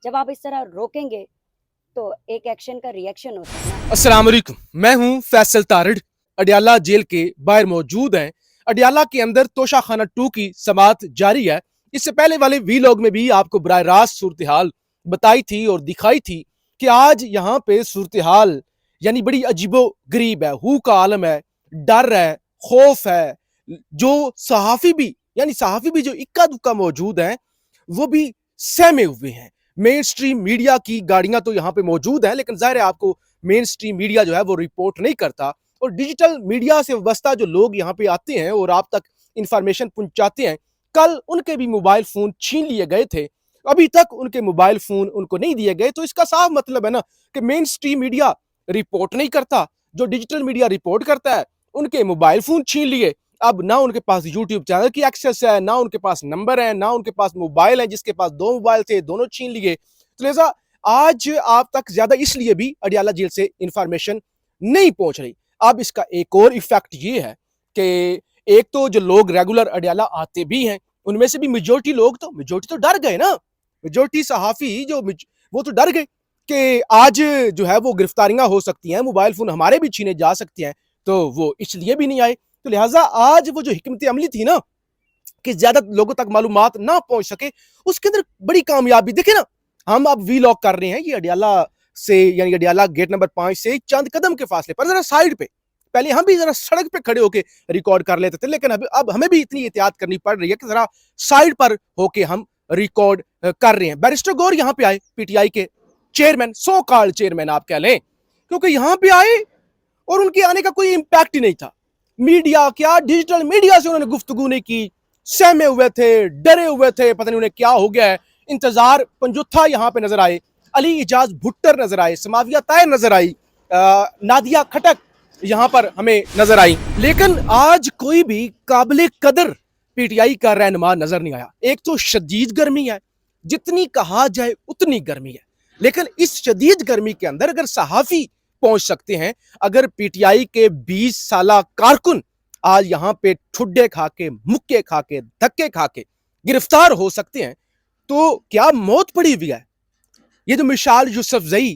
जब आप इस तरह रोकेंगे तो एक एक्शन का रिएक्शन होता है ना। अस्सलाम वालेकुम, मैं हूं फैसल तारड़। अडियाला जेल के बाहर मौजूद हैं। अडियाला के अंदर तोशा खाना 2 की समात जारी है। इससे पहले वाले वीलॉग में भी आपको बराह रास्त सूरत हाल बताई थी और दिखाई थी कि आज यहाँ पे सूरत हाल यानी बड़ी अजीबो गरीब है। हू का आलम है, डर है, खौफ है। जो सहाफी भी यानी सहाफी भी जो इक्का दुक्का मौजूद हैं वो भी सहमे हुए हैं। मेन स्ट्रीम मीडिया की गाड़ियां तो यहाँ पे मौजूद हैं, लेकिन जाहिर है आपको मेन स्ट्रीम मीडिया जो है वो रिपोर्ट नहीं करता। और डिजिटल मीडिया से वाबस्ता जो लोग यहाँ पे आते हैं और आप तक इंफॉर्मेशन पहुंचाते हैं, कल उनके भी मोबाइल फोन छीन लिए गए थे। अभी तक उनके मोबाइल फोन उनको नहीं दिए गए। तो इसका साफ मतलब है ना कि मेन स्ट्रीम मीडिया रिपोर्ट नहीं करता। जो डिजिटल मीडिया रिपोर्ट करता है उनके मोबाइल फोन छीन लिए। अब ना उनके पास यूट्यूब चैनल की एक्सेस है, ना उनके पास नंबर है, ना उनके पास मोबाइल है। जिसके पास 2 मोबाइल थे दोनों छीन लिए। तो लिहाजा आज आप तक ज्यादा इसलिए भी अडियाला जेल से इंफॉर्मेशन नहीं पहुंच रही। अब इसका एक और इफेक्ट ये है कि एक तो जो लोग रेगुलर अडियाला आते भी हैं उनमें से भी मेजोरिटी तो डर गए ना। मेजोरिटी सहाफी वो तो डर गए कि आज जो है वो गिरफ्तारियां हो सकती हैं, मोबाइल फोन हमारे भी छीने जा सकते हैं। तो वो इसलिए भी नहीं आए। तो लिहाजा आज वो जो हिकमत अमली थी ना कि ज्यादा लोगों तक मालूमात ना पहुंच सके, उसके अंदर बड़ी कामयाबी देखे ना। हम अब वीलॉग कर रहे हैं ये अडियाला से, यानी अडियाला गेट नंबर 5 से चंद कदम के फासले पर, जरा साइड पे। पहले हम भी जरा सड़क पे खड़े होके रिकॉर्ड कर लेते थे, लेकिन अब हमें भी इतनी एहतियात करनी पड़ रही है कि जरा साइड पर होके हम रिकॉर्ड कर रहे हैं। बैरिस्टर गौर यहाँ पे आए, पीटीआई के चेयरमैन, सो कॉल्ड चेयरमैन आप कह लें, क्योंकि यहाँ पे आए और उनके आने का कोई इंपैक्ट ही नहीं था। मीडिया क्या, डिजिटल मीडिया से उन्होंने गुफ्तगू नहीं की। सहमे हुए थे, डरे हुए थे, पता नहीं उन्हें क्या हो गया है। इंतजार पंजुत्था यहाँ पे नजर आए, अली इजाज भुट्टर नजर आए, समाविया तायर नजर आई, नादिया खटक यहाँ पर हमें नजर आई। लेकिन आज कोई भी काबिल कदर पीटीआई का रहनुमा नजर नहीं आया। एक तो शदीद गर्मी है, जितनी कहा जाए उतनी गर्मी है। लेकिन इस शदीद गर्मी के अंदर अगर सहाफी पहुंच सकते हैं, अगर पीटीआई के 20 साला कारकुन आज यहां पे ठुड्डे खा के, मुक्के खा के, धक्के खा के गिरफ्तार हो सकते हैं, तो क्या मौत पड़ी हुई है। ये तो मिशाल यूसुफजई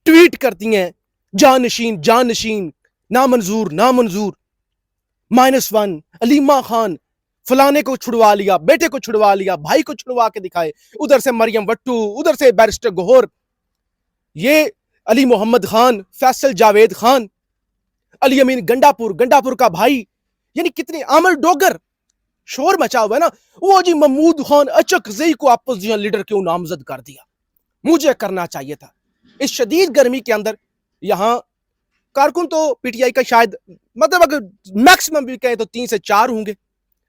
ट्वीट करती हैं, जानशीन जानशीन, नामंजूर नामंजूर, -1, अलीमा खान फलाने को छुड़वा लिया, बेटे को छुड़वा लिया, भाई को छुड़वा के दिखाए। उधर से मरियम वट्टू, उधर से बैरिस्टर गौहर, ये अली मोहम्मद खान, फैसल जावेद खान, अली अमीन गंडापुर, गंडापुर का भाई, यानी कितने, आमल डोगर, शोर मचा हुआ है ना। वो जी महमूद खान अचकजई को अपोजिशन लीडर क्यों नामजद कर दिया, मुझे करना चाहिए था। इस शदीद गर्मी के अंदर यहां कारकुन तो पीटीआई का शायद, मतलब अगर मैक्सिमम भी कहें तो 3 से 4 होंगे,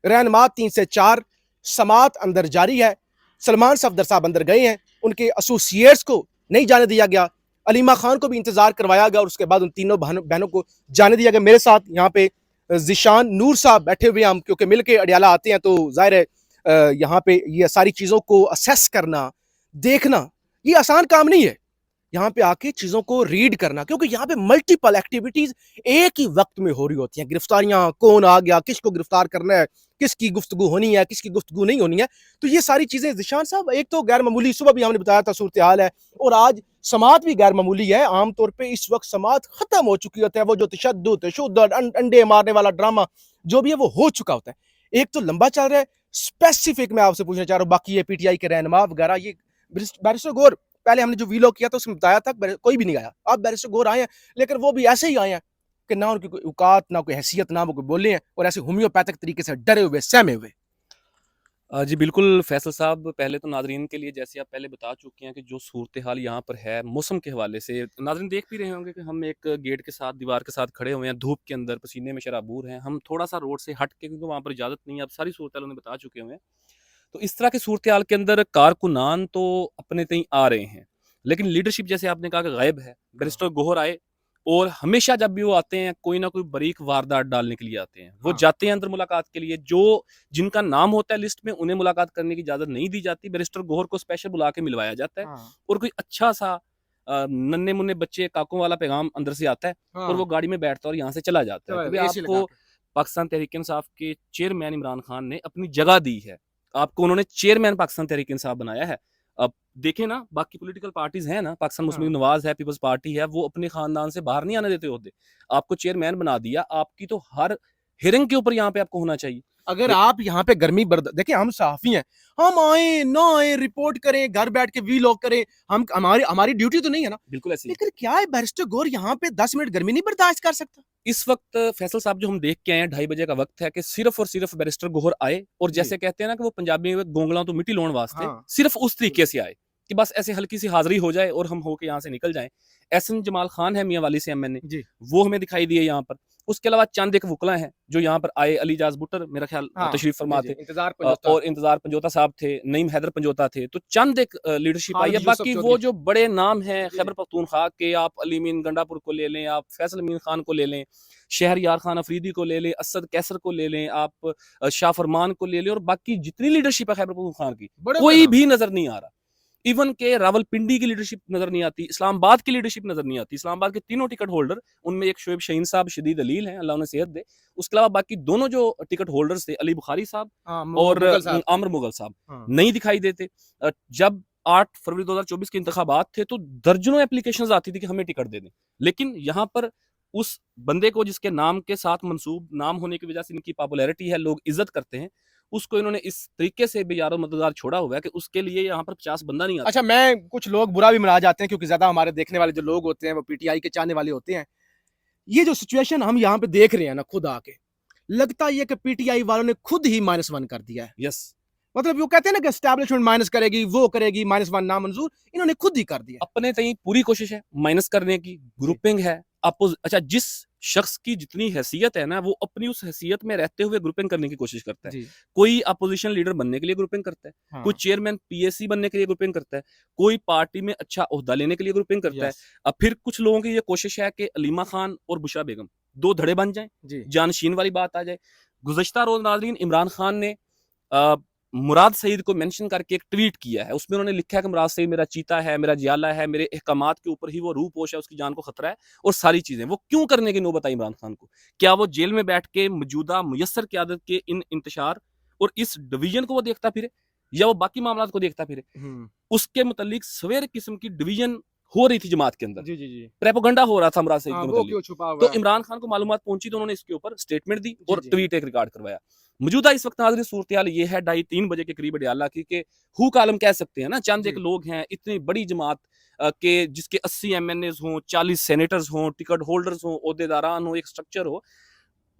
रहनुमा 3 से 4। समात अंदर जारी है। सलमान सफदर साहब अंदर गए हैं, उनके एसोसिएट्स को नहीं जाने दिया गया। अलीमा खान को भी इंतजार करवाया गया और उसके बाद उन तीनों बहनों को जाने दिया गया। मेरे साथ यहाँ पे जिशान नूर साहब बैठे हुए हैं। हम क्योंकि मिलके अडियाला आते हैं तो जाहिर है यहाँ पे ये सारी चीजों को असेस करना, देखना, ये आसान काम नहीं है। यहाँ पे आके चीजों को रीड करना, क्योंकि यहाँ पे मल्टीपल एक्टिविटीज एक ही वक्त में हो रही होती हैं। गिरफ्तारियां, कौन आ गया, किसको गिरफ्तार करना है, किसकी गुफ्तगू होनी है, किसकी गुफ्तगू नहीं होनी है। तो ये सारी चीजें जिशान साहब, एक तो गैर मामूली, सुबह भी हमने बताया था सूरत हाल है, और आज समात भी गैर मामूली है। आमतौर पर इस वक्त समात खत्म हो चुकी होती है। वो जो तशद्दुद, अंडे मारने वाला ड्रामा जो भी है वो हो चुका होता है। एक तो लंबा चल रहा है। स्पेसिफिक मैं आपसे पूछना चाह रहा हूँ, बाकी ये पीटीआई के रहनुमा वगैरह, ये बैरिस्टर गौर, पहले हमने जो वीलॉग किया था उसमें बताया था कोई भी नहीं आया। अब बैरिस्टर गौर आए हैं, लेकिन वो भी ऐसे ही आए हैं कि ना उनकी कोई औकात, ना कोई हैसियत, ना वो कोई बोले हैं, और ऐसे होम्योपैथिक तरीके से डरे हुए, सहमे हुए। जी बिल्कुल फैसल साहब, पहले तो नाज़रीन के लिए, जैसे आप पहले बता चुके हैं कि जो सूरत हाल यहाँ पर है मौसम के हवाले से, नाज़रीन देख भी रहे होंगे कि हम एक गेट के साथ, दीवार के साथ खड़े हुए हैं, धूप के अंदर, पसीने में शराबूर हैं। हम थोड़ा सा रोड से हट के, क्योंकि वहाँ पर इजाज़त नहीं है, अब सारी सूरत हाल उन्हें बता चुके हुए हैं। तो इस तरह के सूरत हाल के अंदर कारकुनान तो अपने तय आ रहे हैं, लेकिन लीडरशिप जैसे आपने कहा कि गायब है। बैरिस्टर गौहर आए, और हमेशा जब भी वो आते हैं कोई ना कोई बारीक वारदात डालने के लिए आते हैं। वो जाते हैं अंदर मुलाकात के लिए, जो जिनका नाम होता है लिस्ट में उन्हें मुलाकात करने की इजाजत नहीं दी जाती। बैरिस्टर गौहर को स्पेशल बुला के मिलवाया जाता है, और कोई अच्छा सा नन्हे मुन्ने बच्चे काकों वाला पैगाम अंदर से आता है, और वो गाड़ी में बैठता है और यहाँ से चला जाता है। क्योंकि आपको पाकिस्तान तहरीक इंसाफ के चेयरमैन इमरान खान ने अपनी जगह दी है, आपको उन्होंने चेयरमैन पाकिस्तान तहरीक इंसाफ बनाया है। अब देखें ना, बाकी पॉलिटिकल पार्टीज हैं ना, पाकिस्तान मुस्लिम हाँ। नवाज है, पीपल्स पार्टी है, वो अपने खानदान से बाहर नहीं आने देते होते। आपको चेयरमैन बना दिया, आपकी तो हर हियरिंग के ऊपर यहाँ पे आपको होना चाहिए। अगर आप यहाँ पे गर्मी बर्द देखिए, हम सहाफी हैं, हम आए ना आए, रिपोर्ट करें, घर बैठ के वीलॉग करें, हम हमारी हमारी ड्यूटी तो नहीं है ना। बिल्कुल ऐसे ही। लेकिन क्या है, बैरिस्टर गौर यहाँ पे 10 मिनट गर्मी नहीं बर्दाश्त कर सकता? इस वक्त फैसल साहब जो हम देख के आए हैं, 2:30 बजे का वक्त है कि सिर्फ और सिर्फ बैरिस्टर गोहर आए और जी। जैसे कहते हैं ना कि वो पंजाबी में गोंगला तो मिट्टी लोण वास्ते, हाँ। सिर्फ उस तरीके से आए कि बस ऐसे हल्की सी हाजिरी हो जाए और हम होके यहाँ से निकल जाएं। एहसन जमाल खान है मियां वाली से एमएनए, जी। वो हमें दिखाई दिए यहाँ पर। उसके अलावा चंद एक वकला हैं जो यहाँ पर आए, अली जाज बुट्टर मेरा ख्याल हाँ, तशरीफ फरमा थे, इंतजार पंजोता, और इंतजार पंजोता साहब थे, नईम हैदर पंजोता थे, तो चंद एक लीडरशिप आई है। खालिद यूसुफ बाकी वो चौधरी। जो बड़े नाम हैं जी, खैबर पख्तूनख्वा के, आप अली मीन गंडापुर को ले लें, आप फैसल अमीन खान को ले लें, शहरयार खान अफरीदी को ले लें, असद कैसर को ले लें, आप शाह फरमान को ले लें, और बाकी जितनी लीडरशिप है खैबर पख्तूनख्वा की, बड़े कोई नाम। भी नजर नहीं आ रहा। इवन के रावलपिंडी की लीडरशिप नजर नहीं आती, इस्लामाबाद की लीडरशिप नजर नहीं आती। इस्लामाबाद के तीनों टिकट होल्डर, उनमें एक शोएब शहीन साहब शदीद अलील हैं, अल्लाह उन्हें सेहत दे। उसके अलावा बाकी दोनों जो टिकट होल्डर्स थे, अली बुखारी साहब हाँ, और मुगल साहब। आमिर मुगल साहब, हाँ। नहीं दिखाई देते। जब 8 फरवरी 2024 के इंतखाबात थे तो दर्जनों एप्लीकेशंस आती थी कि हमें टिकट दे दें, लेकिन यहाँ पर उस बंदे को जिसके नाम के साथ मंसूब नाम होने की वजह से इनकी पॉपुलैरिटी है, लोग इज्जत करते हैं, उसको इन्होंने इस तरीके से बेयारो मददगार छोड़ा हुआ है कि उसके लिए यहाँ पर 50 बंदा नहीं आता। अच्छा, मैं कुछ लोग बुरा भी मना जाते हैं क्योंकि ज्यादा हमारे देखने वाले जो लोग होते हैं वो पीटीआई के चाहने वाले होते हैं। ये जो सिचुएशन हम यहाँ पे देख रहे हैं ना, खुद आके लगता ये कि पीटीआई वालों ने खुद ही -1 कर दिया है। यस, मतलब वो कहते हैं ना कि एस्टैब्लिशमेंट माइनस करेगी, वो करेगी, -1 नामंजूर, इन्होंने खुद ही कर दिया। अपने तई पूरी कोशिश है माइनस करने की, ग्रुपिंग है, अच्छा, जिस शख्स की जितनी हैसियत है ना, वो अपनी उस हैसियत में रहते हुए ग्रुपिंग करने की कोशिश करता है। जी। कोई अपोजिशन लीडर बनने के लिए ग्रुपिंग करता है, हाँ। कोई चेयरमैन पीएससी बनने के लिए ग्रुपिंग करता है, कोई पार्टी में अच्छा ओहदा लेने के लिए ग्रुपिंग करता है। यस। अब फिर कुछ लोगों की ये कोशिश है कि अलीमा खान और बुशरा बेगम 2 धड़े बन जाएं, जी। जानशीन वाली बात आ जाए। गुज़श्ता रोज नाज़रीन, इमरान खान ने मुराद सईद को मेंशन करके एक ट्वीट किया है, उसमें उन्होंने लिखा है कि मुराद सईद मेरा चीता है, मेरा जियाला है, मेरे अहकामात के ऊपर ही वो रूपोश है, उसकी जान को खतरा है, और सारी चीजें वो क्यों करने की नौबत आई इमरान खान को? क्या वो जेल में बैठ के मौजूदा मुयस्सर क़यादत के इन इंतशार और इस डिवीजन को वो देखता फिरे, या वो बाकी मामलात को देखता फिरे? उसके मुतालिक सवेर किस्म की डिवीजन हो रही थी जमात के अंदर, जी, जी, जी। प्रेपोगंडा हो रहा था मुराद सईद हाँ, के वो मुतालिक। क्यों छुपा हुआ तो है? इमरान खान को मालूमात पहुंची तो उन्होंने इसके ऊपर स्टेटमेंट दी और जी। ट्वीट एक रिकॉर्ड करवाया। मौजूदा इस वक्त नाज़रीन सूरत हाल ये है 2:30-3 बजे के करीब अडियाला की, कि हु कालम कह सकते हैं ना, चंद एक जी। लोग हैं, इतनी बड़ी जमात के जिसके 80 एमएनएज हों, 40 सेनेटर्स हों, टिकट होल्डर्स हों, ओहदेदारान हो, एक स्ट्रक्चर हो,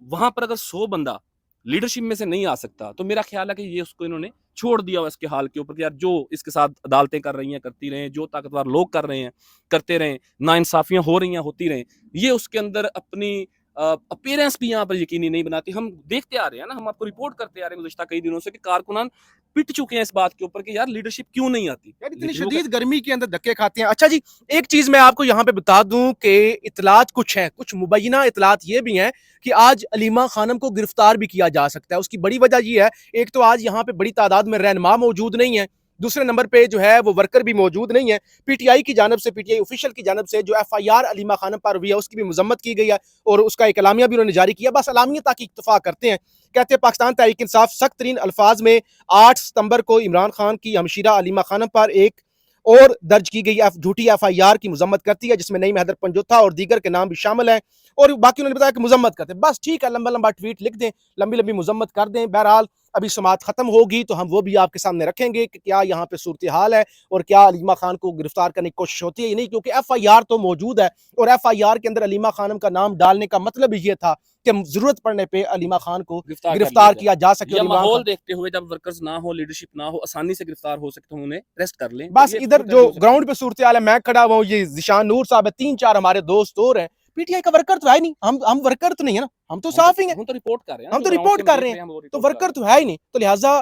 वहां पर अगर 100 बंदा लीडरशिप में से नहीं आ सकता, तो मेरा ख्याल है कि ये उसको इन्होंने छोड़ दिया हुआ इसके हाल के ऊपर कि यार जो इसके साथ अदालतें कर रही हैं करती रहें, जो ताकतवर लोग कर रहे हैं करते रहें, नाइंसाफियां हो रही हैं होती रहें। ये उसके अंदर अपनी अपीयरेंस भी यहाँ पर यकीनी नहीं बनाती। हम देखते आ रहे हैं ना, हम आपको रिपोर्ट करते आ रहे हैं गुज़श्ता कई दिनों से कि कारकुनान पिट चुके हैं इस बात के ऊपर कि यार लीडरशिप क्यों नहीं आती। यार इतनी लेकिन वो शदीद गर्मी के अंदर धक्के खाते हैं। अच्छा जी, एक चीज मैं आपको यहाँ पे बता दूं कि इतलात कुछ हैं, कुछ मुबैना इतलात ये भी हैं कि आज अलीमा खानम को गिरफ्तार भी किया जा सकता है। उसकी बड़ी वजह ये है, एक तो आज यहाँ पे बड़ी तादाद में रहनुमा मौजूद नहीं है, दूसरे नंबर पे जो है वो वर्कर भी मौजूद नहीं है। पीटीआई की जानब से, पीटीआई ऑफिशियल की जानब से जो एफआईआर अलीमा खानम पर हुई है उसकी भी मजम्मत की गई है और उसका एक अलामिया भी उन्होंने जारी किया। बस अलामिया ताकि इत्तफा करते हैं, कहते हैं पाकिस्तान तहरीक इंसाफ सख्त तरीन अल्फाज में 8 सितंबर को इमरान खान की हमशीरा अलीमा खानम पर एक और दर्ज की गई झूठी एफआईआर की मजम्मत करती है, जिसमें नईम हैदर पंजोथा और दीगर के नाम भी शामिल हैं। और बाकी उन्होंने बताया कि मजम्मत करते हैं। बस ठीक है, लंबा लंबा ट्वीट लिख दें, लंबी लंबी मजम्मत कर दें। बहरहाल अभी समात खत्म होगी तो हम वो भी आपके सामने रखेंगे कि क्या यहाँ पे सूरत हाल है और क्या अलीमा खान को गिरफ्तार करने की कोशिश होती है या नहीं, क्योंकि एफआईआर तो मौजूद है और एफआईआर के अंदर अलीमा खानम का नाम डालने का मतलब ये था कि जरूरत पड़ने पे अलीमा खान को गिरफ्तार किया जा सके। या माहौल देखते हुए जब वर्कर्स ना हो, लीडरशिप ना हो, आसानी से गिरफ्तार हो सकते हो, उन्हें अरेस्ट कर लें। बस इधर जो ग्राउंड पे सूरत हाल है, मैं खड़ा हुआ हूँ, ये जिशान नूर साहब है, 3-4 हमारे दोस्त और हैं। पीटीआई का वर्कर तो है नहीं, हम वर्कर तो नहीं है ना, हम तो साफ ही हैं, हम तो रिपोर्ट कर रहे हैं, हम तो रिपोर्ट कर रहे हैं, तो वर्कर तो है ही नहीं। तो लिहाजा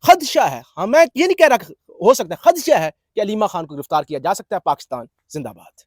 खदशा है, हमें ये नहीं कह रहा हो सकता, खदशा है कि अलीमा खान को गिरफ्तार किया जा सकता है। पाकिस्तान जिंदाबाद।